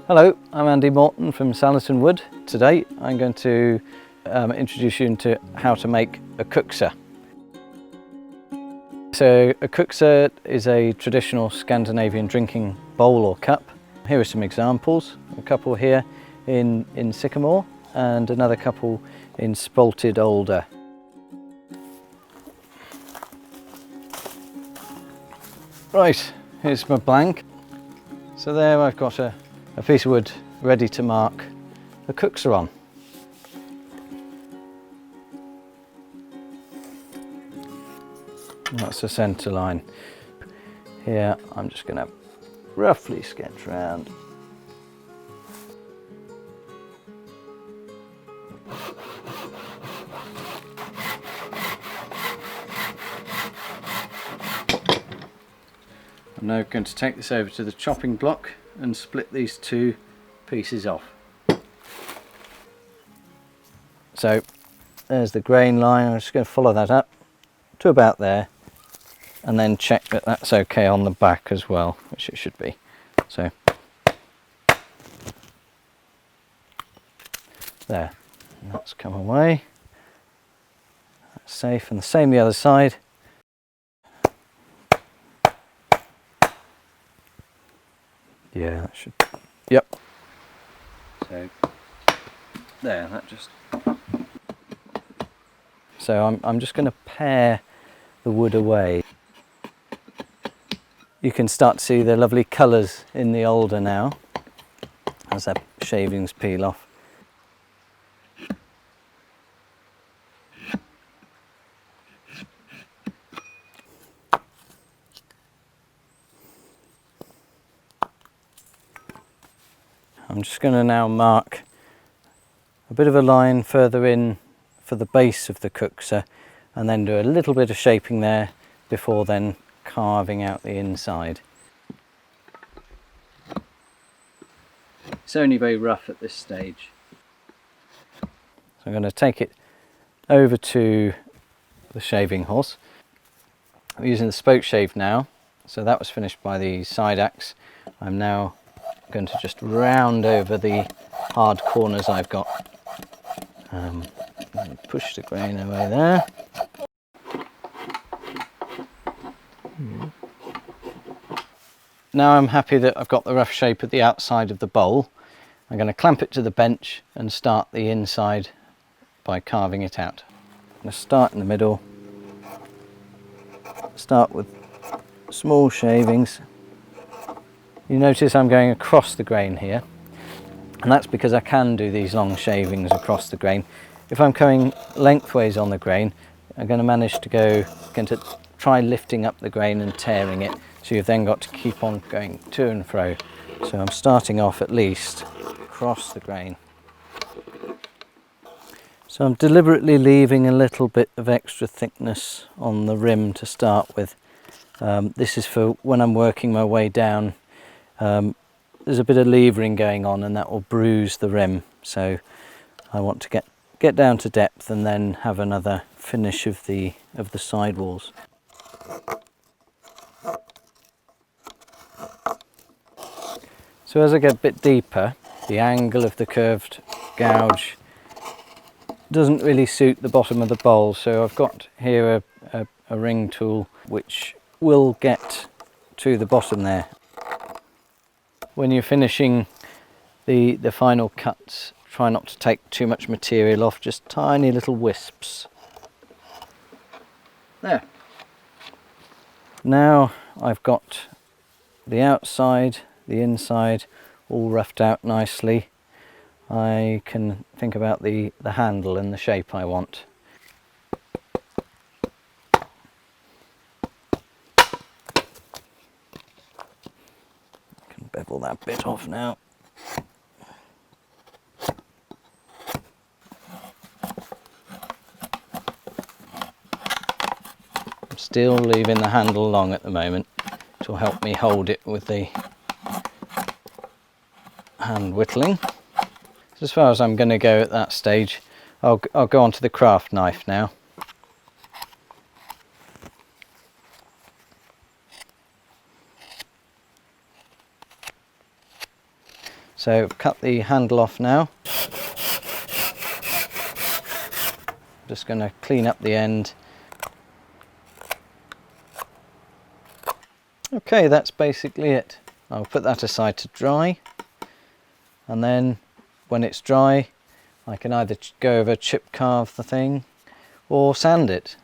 Hello, I'm Andy Morton from Sallerton Wood. Today I'm going to introduce you into how to make a Kuksa. So a Kuksa is a traditional Scandinavian drinking bowl or cup. Here are some examples. A couple here in sycamore and another couple in spalted alder. Right, here's my blank. So there I've got a piece of wood ready to mark a Kuksa on. That's the centre line. Here I'm just going to roughly sketch around. I'm now going to take this over to the chopping block and split these two pieces off. So there's the grain line. I'm just going to follow that up to about there and then check that that's okay on the back as well, which it should be. So there, and that's come away. That's safe, and the same the other side. Yeah, that should, yep. So there, that just, so I'm just going to pare the wood away. You can start to see the lovely colours in the alder now as the shavings peel off. I'm just going to now mark a bit of a line further in for the base of the Kuksa and then do a little bit of shaping there before then carving out the inside. It's only very rough at this stage. So I'm going to take it over to the shaving horse. I'm using the spoke shave now, so that was finished by the side axe. I'm now going to just round over the hard corners I've got. Push the grain away there. Now I'm happy that I've got the rough shape at the outside of the bowl. I'm going to clamp it to the bench and start the inside by carving it out. I'm going to start in the middle. Start with small shavings. You notice I'm going across the grain here, and that's because I can do these long shavings across the grain. If I'm going lengthways on the grain, I'm going to try lifting up the grain and tearing it, so you've then got to keep on going to and fro. So I'm starting off at least across the grain. So I'm deliberately leaving a little bit of extra thickness on the rim to start with. This is for when I'm working my way down. There's a bit of levering going on and that will bruise the rim, so I want to get down to depth and then have another finish of the side walls. So as I get a bit deeper, the angle of the curved gouge doesn't really suit the bottom of the bowl, so I've got here a ring tool which will get to the bottom there. When you're finishing the final cuts, try not to take too much material off, just tiny little wisps. There. Now I've got the outside, the inside all roughed out nicely. I can think about the handle and the shape I want. Bevel that bit off now. I'm still leaving the handle long at the moment, which will help me hold it with the hand whittling. So as far as I'm going to go at that stage, I'll go on to the craft knife now. So cut the handle off now. Just going to clean up the end. Okay, that's basically it. I'll put that aside to dry, and then when it's dry I can either go over chip carve the thing or sand it.